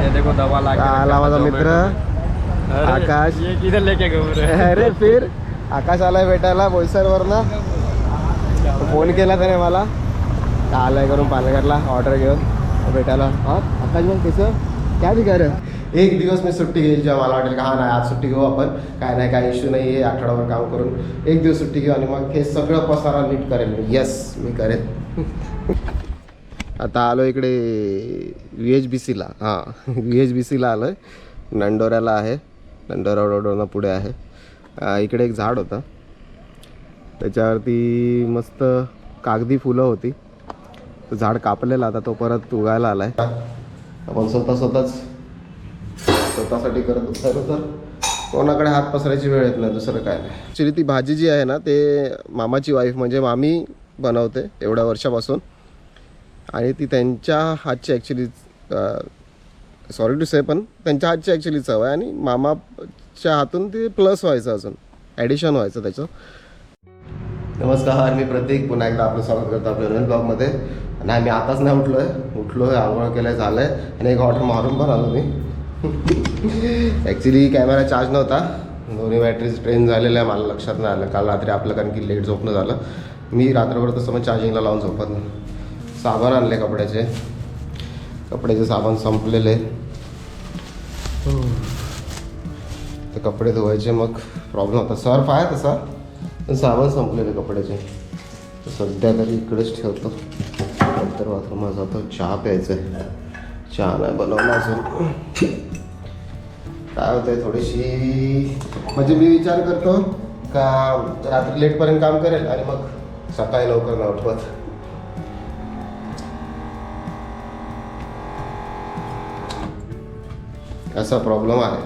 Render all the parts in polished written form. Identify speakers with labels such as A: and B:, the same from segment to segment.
A: ये देखो दवा ला
B: आला माझा मित्र आकाश.
A: ये किधर लेके गए
B: अरे फिर आकाश आलाय भेटायला बोईसरवरनं. फोन केला त्याने मला का आलाय करून पालघरला ऑर्डर घेऊन भेटायला. हा आकाश मग कसं काय दिकार एक दिवस मी सुट्टी घेईल जेव्हा मला वाटेल का हा नाही आज सुट्टी घेऊ आपण काय नाही काय इश्यू नाही आहे आठवड्यावर काम करून एक दिवस सुट्टी घेऊ आणि मग हे सगळं पसारा नीट करेल मी. येस मी करेन. आता आलो इकडे VHBCला. हां VHBCला आलो आहे. नंडोऱ्याला आहे. नंडोरा रोडवरनं पुढे आहे. इकडे एक झाड होतं त्याच्यावरती मस्त कागदी फुलं होती. तो झाड कापलेला आता तो परत उगायला आला आहे. आपण स्वतःसाठी करत असतो तर कोणाकडे हात पसरायची वेळ येत नाही दुसरं काय नाही. ॲक्च्युली ती भाजी जी आहे ना ते मामाची वाईफ म्हणजे मामी बनवते एवढ्या वर्षापासून आणि ती त्यांच्या हातची ॲक्च्युली सॉरी टू से पण त्यांच्या हातची ॲक्च्युली चव आहे आणि मामाच्या हातून ते प्लस व्हायचं अजून ॲडिशन व्हायचं त्याचं. नमस्कार मी प्रतीक पुन्हा एकदा आपलं स्वागत करतो आपल्या नवीन ब्लॉगमध्ये. नाही मी आताच नाही उठलो आहे आंघोळ केलं आहे झालं आहे आणि एक ऑर्डर मारून पण आलो मी. ॲक्च्युली कॅमेरा चार्ज नव्हता दोन्ही बॅटरीज ट्रेन झालेल्या आहे मला लक्षात नाही आलं काल रात्री आपलं कारण की लेट झोपणं झालं. मी रात्रभर तसं मग चार्जिंगला लावून झोपत नाही. साबण आणले कपड्याचे साबण संपलेले ते कपडे धुवायचे मग प्रॉब्लेम होता. सर्फ आहे तसा पण साबण संपलेले कपड्याचे तर सध्या तरी इकडेच ठेवतो. नंतर बाथरूम जातो. चहा प्यायचं आहे. चहा नाही बनवला अजून. काय होतं आहे थोडीशी म्हणजे मी विचार करतो का रात्री लेटपर्यंत काम करेल आणि मग सकाळी लवकर नाही उठवत. असा प्रॉब्लेम आहे.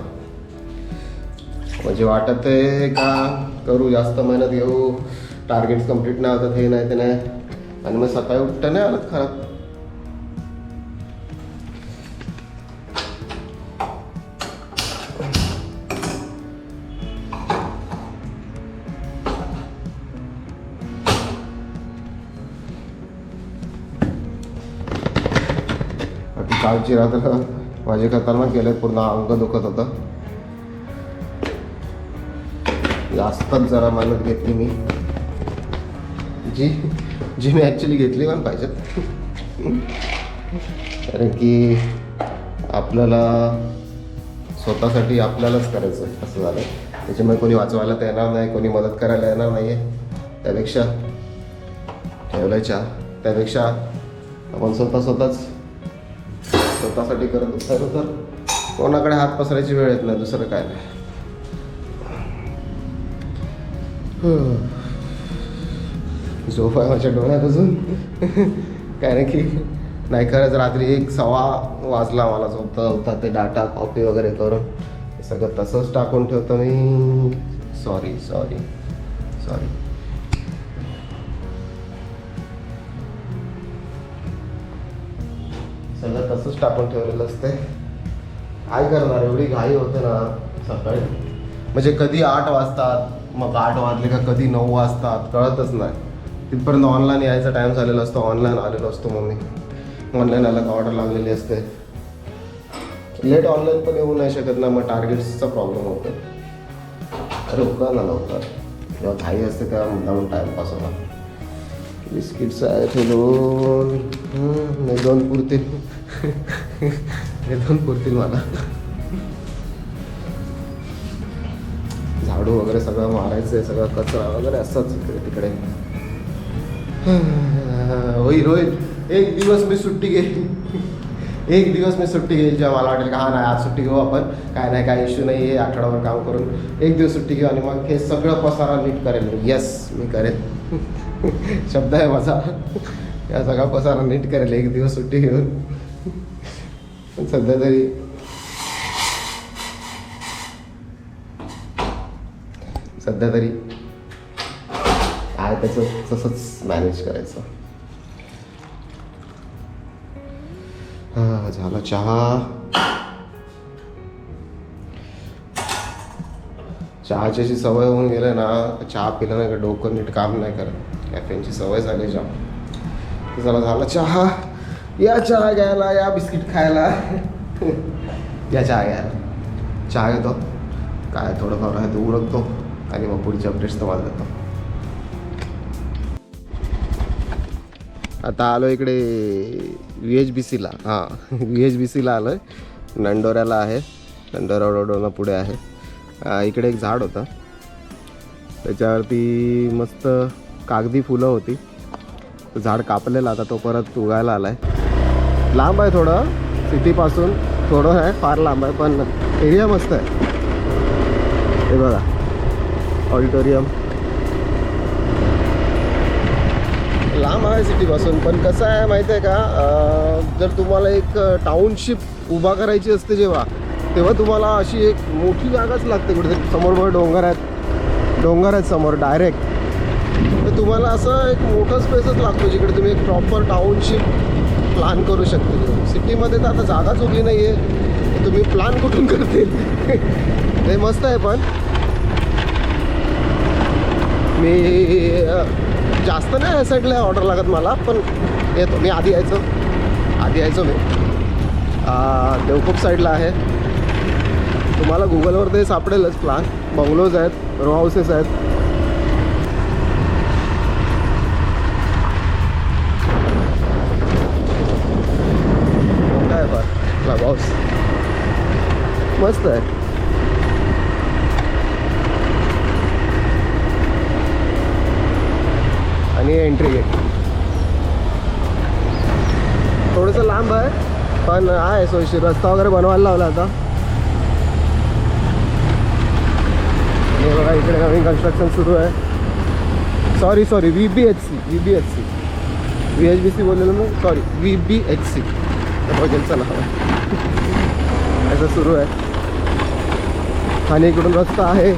B: म्हणजे वाटत आहे का करू जास्त मेहनत घेऊ टार्गेट्स कंप्लीट नाही होतात हे नाही ते नाही आणि मग सकाळी उठतं नाही आलं खराब. कालची रात्र माझे खतरनाक केले पूर्ण अंग दुखत होतं. जास्तच जरा मेहनत घेतली मी जी मी ॲक्च्युली घेतली पण पाहिजे कारण की आपल्याला स्वतःसाठी आपल्यालाच करायचं असं झालं. त्याच्यामुळे कोणी वाचवायला तर येणार नाही कोणी मदत करायला येणार नाही आहे. त्यापेक्षा ठेवल्याच्या त्यापेक्षा आपण स्वतःसाठी करत असतो तर कोणाकडे हात पसरायची वेळ येत नाही दुसरं काय नाही. झोप आहे माझ्या डोळ्यात अजून कारण की नाही खरंच रात्री 1:15 वाजला मला झोपता ते डाटा कॉपी वगैरे करून सगळं तसंच टाकून ठेवतो मी. सॉरी सगळं तसंच टाकून ठेवलेलं असते. काय करणार एवढी घाई होते ना सकाळी म्हणजे कधी 8 वाजतात मग 8 वाजले का कधी 9 वाजतात कळतच नाही. तिथपर्यंत ऑनलाईन यायचा टाईम झालेला असतो. ऑनलाईन आलेलो असतो मग मी ऑनलाईन आला का ऑर्डर लागलेली असते. लेट ऑनलाईन पण येऊ नाही शकत ना मग टार्गेट्सचा प्रॉब्लेम होतो. अरे उका ना लवकर जेव्हा घाई असते तेव्हा मुद्दामून टाईमपास होता. बिस्किट्स आहेत हे दोन पुरतील मला. झाडू वगैरे सगळं मारायचं आहे सगळं कचरा वगैरे असंच इकडे तिकडे होईल. एक दिवस मी सुट्टी घेईल जेव्हा मला वाटेल का हा नाही आज सुट्टी घेऊ आपण काय नाही काय इश्यू नाही आहे आठवड्यावर काम करून एक दिवस सुट्टी घेऊ आणि मग हे सगळं पसारा नीट करेल मी. येस मी करेन. शब्द आहे माझा. या सगळा पसारा नीट करेल एक दिवस सुट्टी घेऊन. पण सध्या तरी काय त्याचं तसंच मॅनेज करायचं. झाला चहाची अशी सवय होऊन गेलं ना चहा पिलं नाही का डोकं नीट काम नाही करत. कॅफेनची सवय झाली चहा. चला झाला चहा. या चहा घ्यायला या बिस्किट खायला या चहा घ्या, चहा घेतो, काय थोडंफार आहे तो उरकतो आणि मग पुढचे अपडेट्स तुम्हाला देतो. आता आलो इकडे VHBCला. हां VHBCला आलो आहे, नंडोऱ्याला आहे, नंडोरा रोडवरून पुढे आहे. इकडे एक झाड होतं, त्याच्यावरती मस्त कागदी फुलं होती. झाड कापलेलं, आता तो परत उगायला आला आहे. लांब आहे थोडं सिटीपासून, थोडं आहे, फार लांब आहे, पण एरिया मस्त आहे. हे बघा ऑडिटोरियम लांब आहे सिटीपासून, पण कसं आहे माहिती आहे का, जर तुम्हाला एक टाउनशिप उभा करायची असते जेव्हा, तेव्हा तुम्हाला अशी एक मोठी जागाच लागते. कुठेतरी समोर बघ डोंगर आहेत समोर डायरेक्ट, तर तुम्हाला असं एक मोठा स्पेसच लागतो जिकडे तुम्ही एक प्रॉपर टाउनशिप प्लॅन करू शकते. सिटीमध्ये तर आता जागाच उरली नाही आहे, तुम्ही प्लॅन कुठून करतील. ते मस्त आहे, पण मी जास्त नाही या साईडला ऑर्डर लागत मला, पण येतो मी. आधी यायचो मी देवखोप साईडला आहे. तुम्हाला गुगलवर ते सापडेलच प्लॅन. बंगलोज आहेत, रो हाऊसेस आहेत. काय फार क्लब हाऊस मस्त आहे. आणि एंट्री गेट थोडंसं लांब आहे, पण आहे सोयीशीर. रस्ता वगैरे बनवायला लावला आता. हे बघा इकडे नवीन कन्स्ट्रक्शन सुरू आहे. सॉरी VBHC VHBC बोललेलं मग, सॉरी VBHC हॉटेलचं नाव आहे. असं सुरू आहे. आणि इकडून रस्ता आहे.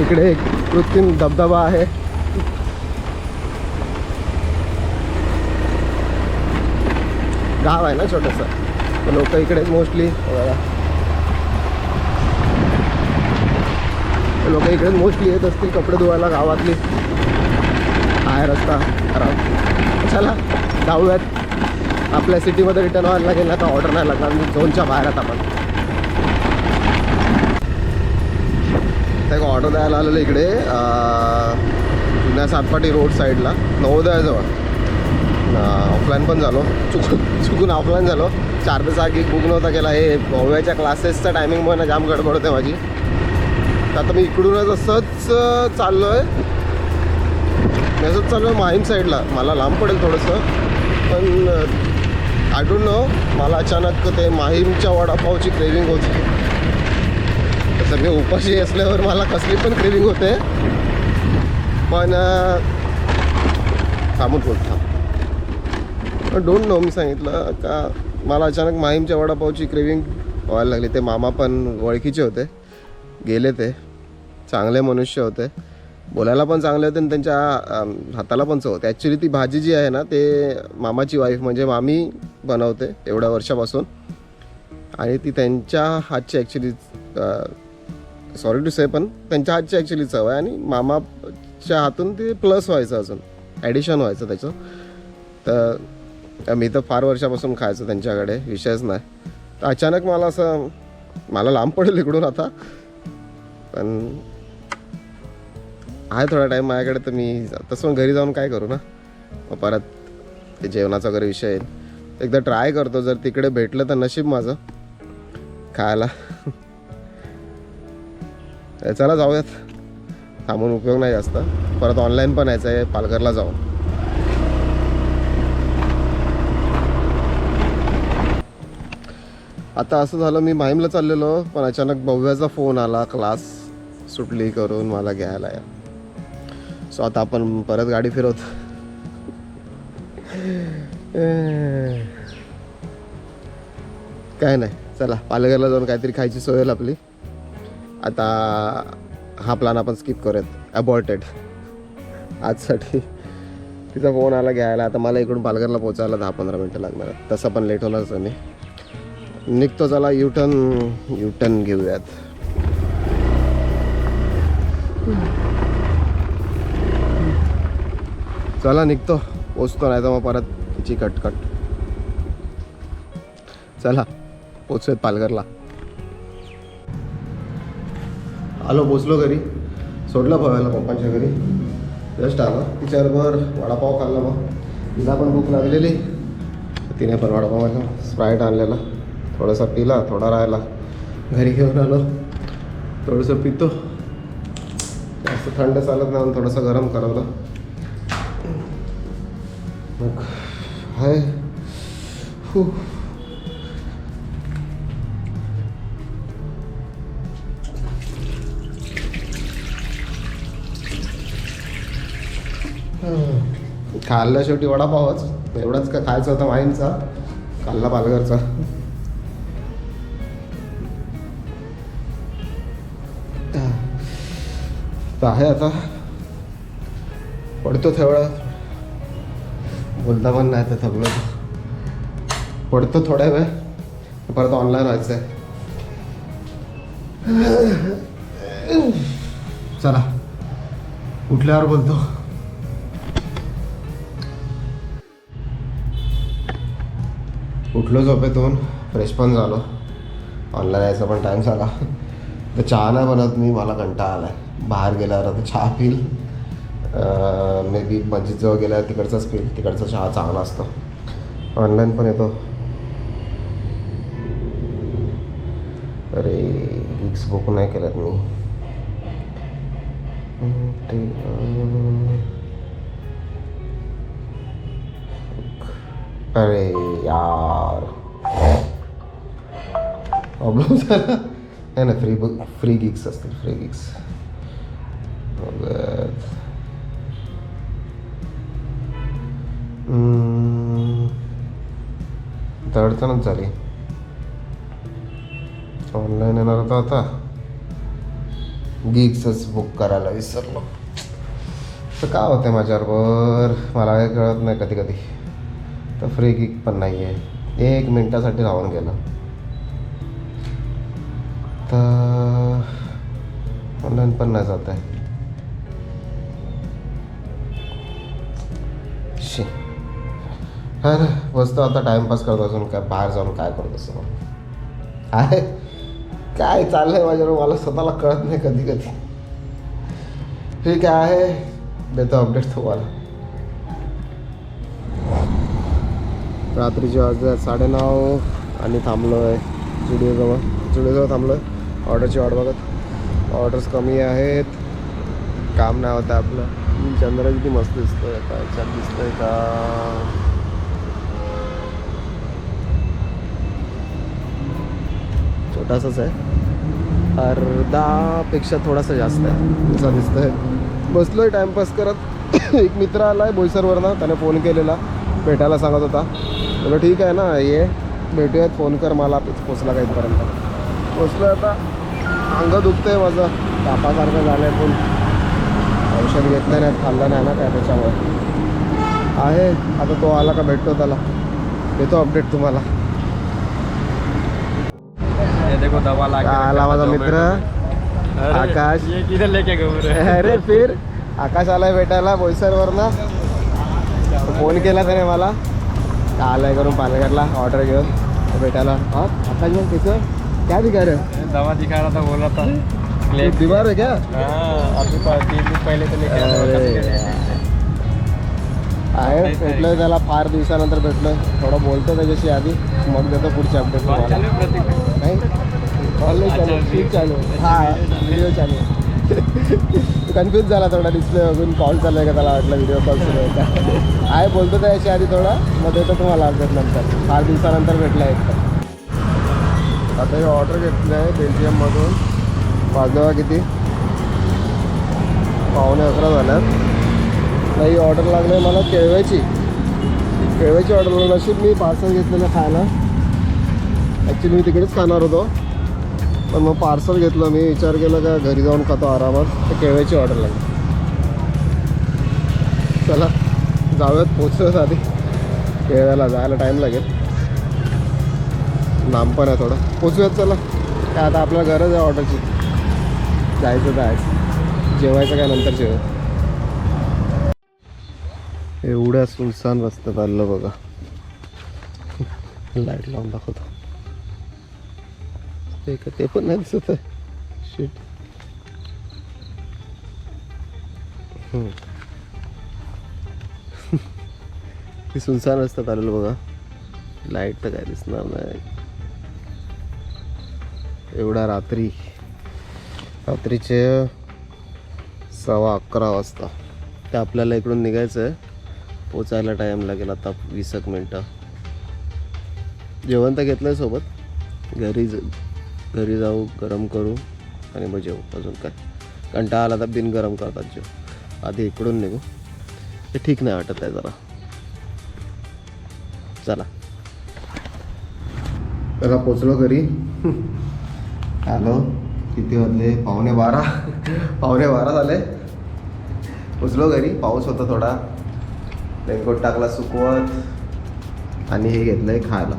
B: इकडे एक कृत्रिम धबधबा आहे. गाव आहे ना छोटंसं, लोक इकडे मोस्टली येत असतील कपडे धुवायला. गावातली आहे रस्ता खराब. चला जाऊयात आपल्या सिटीमध्ये. रिटर्न व्हायला लागेल ना, तर ऑर्डर नाही लागणार. मी झोनच्या बाहेर आता आपण एक ऑर्डर द्यायला आलेलं इकडे जुन्या सातपाटी रोड साईडला, नवोदयाजवळ. ऑफलाईन पण झालो, चुकून ऑफलाईन झालो. 4 ते 6 गिग बुक नव्हता केला. हे भव्याच्या क्लासेसचा टायमिंगमुळे जाम गडबड होते माझी. तर आता मी इकडूनच असंच चाललो आहे, माहीम साईडला. मला लांब पडेल थोडंसं, पण आय डोंट नो, मला अचानक ते माहीमच्या वडापावची क्रेविंग होती. तसं मी उपाशी असल्यावर मला कसली पण क्रेविंग होते, पण थांबून बोलतो. डोंट नो, मी सांगितलं का मला अचानक माहीमच्या वडापावची क्रेविंग व्हायला लागली. ते मामा पण ओळखीचे होते, गेले. ते चांगले मनुष्य होते, बोलायला पण चांगले होते आणि त्यांच्या हाताला पण चव होते. ॲक्च्युली ती भाजी जी आहे ना, ते मामाची वाईफ म्हणजे मामी बनवते एवढ्या वर्षापासून, आणि ती त्यांच्या हातची ॲक्च्युली, सॉरी टू से, पण त्यांच्या हातची ॲक्च्युली चव आहे. आणि मामाच्या हातून ते प्लस व्हायचं, अजून ॲडिशन व्हायचं त्याचं. तर मी तर फार वर्षापासून खायचं त्यांच्याकडे, विषयच नाही. तर अचानक मला लांब पडेल इकडून आता, पण आहे थोडा टाईम माझ्याकडे. तर मी तसं घरी जाऊन काय करू ना, मग परत ते जेवणाचा वगैरे विषय येईल. एकदा ट्राय करतो, जर तिकडे भेटलं तर नशीब माझं खायला. चला जाऊयात, थांबून उपयोग नाही जास्त. परत ऑनलाईन पण यायचं आहे, पालघरला जाऊ. आता असं झालं, मी माहीमला चाललेलो, पण अचानक भव्याचा फोन आला, क्लास सुटली करून मला घ्यायला या. सो आता आपण परत गाडी फिरवत. काय नाही, चला पालघरला जाऊन काहीतरी खायची सोय होईल आपली. आता हा प्लॅन आपण स्किप करूयात, अबॉर्टेड आजसाठी. तिचा फोन आला घ्यायला. आता मला इकडून पालघरला पोचायला 10-15 मिनटं लागणार. तसं पण लेट होणारच मी. निघतो, चला युटर्न घेऊयात. चला निघतो, पोचतो, नाही तर मग परत तिची कटकट. चला पोचूयात पालघरला. आलो पोचलो घरी, सोडलं पवायला पप्पांच्या घरी. जस्ट आलो, तिच्याबरोबर वडापाव खाल्ला. मग तिला पण भूक लागलेली, तिने पण वडापाव मारला, स्प्राईट आणलेला, थोडासा पिला, थोडा राहिला. घरी घेऊन आलो, थोडंसं पितो. जास्त थंड चालत नाही, थोडंसं गरम करवलं. मग हाय खाल्ला शेवटी वडापावच. एवढाच का खायचा होता माहींचा, खाल्ला पालघरचा. तर आहे आता, पडतो तेवढं, बोलता पण नाही तर थकलो. पडतो थोड्या वेळ, परत ऑनलाईन व्हायचं आहे. चला उठल्यावर बोलतो. उठलो झोपेतून, फ्रेश पण झालो, ऑनलाईन यायचा पण टाईम झाला. तर चहा नाही बनत मी, मला कंटाळा आला आहे. बाहेर गेल्यावर आता चहा पिल, मे बी मस्जिदजवळ गेल्यावर तिकडचाच पिल, तिकडचा चहा चांगला असतो. ऑनलाईन पण येतो. अरे गिग्स बुक नाही केल्यात मी. अरे यार प्रॉब्लेम झाला. नाही ना, फ्री गिग्स असतील, फ्री गिग्स. अडचणच झाली. ऑनलाईन येणार होता, आता गिग्सच बुक करायला विसरलो. तर काय होतं माझ्याबरोबर मला काही कळत नाही कधी कधी. तर फ्री गिग पण नाही आहे, 1 मिनटासाठी राहून गेलं. तर ऑनलाईन पण नाही जात आहे. हा ना, बसतो आता टाइमपास करतो. अजून काय बाहेर जाऊन काय करत असतो आहे, काय चाललंय माझ्यावर मला स्वतःला कळत नाही कधी कधी. ठीक आहे, देतो अपडेट तुम्हाला. रात्रीचे वाजले 9:30 आणि थांबलो आहे जुडिओजवळ थांबलो आहे ऑर्डरची वाट बघत. ऑर्डर्स कमी आहेत, काम नाही होतं आपलं. चंद्र किती मस्त दिसतोय, काय छान दिसतंय का. छोटासाच आहे, अर्धापेक्षा थोडासा जास्त आहे असं दिसतंय. बसलोय टाइमपास करत. एक मित्र आला आहे बोईसरवरनं, त्याने फोन केलेला, भेटायला सांगत होता. बोलो ठीक आहे ना, ये भेटूयात, फोन कर मला. पोचला का इथपर्यंत. पोचलो आता, अंग दुखतंय माझं, तापासारखं झालं आहे. पण औषध घेतलं नाही, खाल्लं नाही ना काय, त्याच्यामुळे आहे. आता तो आला का भेटतो त्याला, देतो अपडेट तुम्हाला. आला माझा मित्र आकाश. अरे फिर आकाश आलाय भेटायला बोईसरवरनं. फोन केला त्याने मला, आलाय करून पालघरला ऑर्डर घेऊन भेटायला. हाँ आकाश भाई कैसे, क्या दिखा रहे?
A: दवा दिखा रहा था, बोला था
B: बीमार है क्या?
A: अभी 3 दिन पहले तो लेके
B: आहे. भेटलोय त्याला, फार दिवसानंतर भेटलोय. थोडं बोलतो त्याच्याशी आधी, मग देतो पुढचे अपडेट तुम्हाला. नाही कॉल नाही चालू, ठीक चालू. हां व्हिडिओ चालू. कन्फ्यूज झाला थोडा, डिस्प्ले बघून कॉल चालू आहे का, त्याला वाटलं व्हिडिओ कॉल सुरू आहे का. आहे बोलतो त्याच्याशी आधी थोडा, मग देतो तुम्हाला अपडेट नंतर. फार दिवसानंतर भेटला एक तर. आता हे ऑर्डर घेतलं आहे बेल्जियममधून. वाजवा किती, 11:15 झाल्यात. नाही ऑर्डर लागलं आहे मला केळव्याची ऑर्डर. नशीब मी पार्सल घेतलेलं खायला. ॲक्च्युली मी तिकडेच खाणार होतो, पण मग पार्सल घेतलं. मी विचार केला का घरी जाऊन खातो आरामात, तर केळव्याची ऑर्डर लागली. चला जाऊयात, पोचतोच आधी. केळव्याला जायला टाईम लागेल, लांब पण आहे थोडं. पोचूयात चला. काय आता आपल्याला गरज आहे ऑर्डरची. जायचं तर आहेच, जेवायचं काय नंतर जेवायचं. एवढ्या सुनसान रस्त्यात आलं बघा. लाईट लावून दाखवतो. ते पण नाही दिसत आहे. शिट. ती सुनसान रस्त्यात आलेलो बघा. लाईट तर काय दिसणार नाही एवढा रात्रीचे 11:15 वाजता. ते आपल्याला इकडून निघायचं आहे. पोचायला टाईम लागेल आता 20 मिनटं. जेवण तर घेतलं आहे सोबत. घरी जाऊ, गरम करू आणि मग जेवू. अजून काय कंटाळा आला तर बिन गरम करतात जेव. आधी इकडून निघू. ते ठीक नाही वाटत आहे जरा. चला पोचलो घरी. आलो. किती वाजले? 11:15 झाले. पोचलो घरी. पाऊस होता थोडा. रेनकोट टाकला सुकवत आणि हे घेतलंय खायला.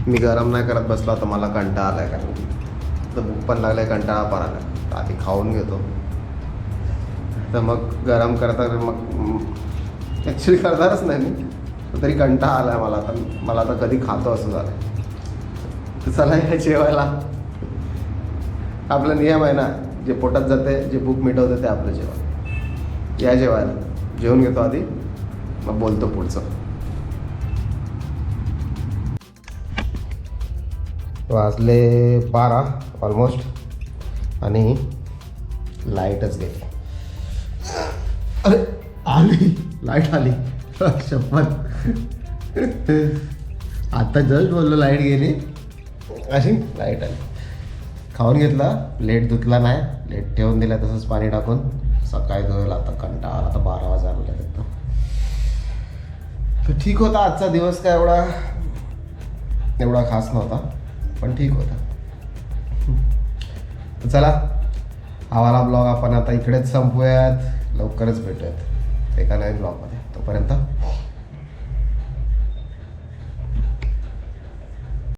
B: मी गरम नाही करत बसलो आता. मला कंटाळा आलाय कारण तर भूक पण लागलाय, कंटाळा पण आला. आधी खाऊन घेतो तर मग गरम करता. मग ॲक्च्युली करणारच नाही मी, तरी कंटाळा आलाय मला आता कधी खातो असं झालं. तर चला या जेवायला. आपला नियम आहे ना, जे पोटात जाते, जे भूक मिटवते ते आपलं जेवण. या जेवायला. जेवून घेतो आधी, मग बोलतो पुढचं. वाजले 12 ऑलमोस्ट आणि लाईटच गेली. अरे आली लाईट आली. शपथ. आता जस्ट बोललो लाईट गेली, अशी लाईट आली. खाऊन घेतला. प्लेट धुतला नाही, प्लेट ठेवून दिला तसंच पाणी टाकून. सकाळी धुवायला आता कंटाळा आला. आता 12 वाजायला लागले. तर ठीक होता आजचा दिवस. काय एवढा खास नव्हता, पण ठीक होता. तर चला आम्हाला ब्लॉग आपण आता इकडेच संपवूयात. लवकरच भेटूयात एका नवीन ब्लॉगमध्ये. तोपर्यंत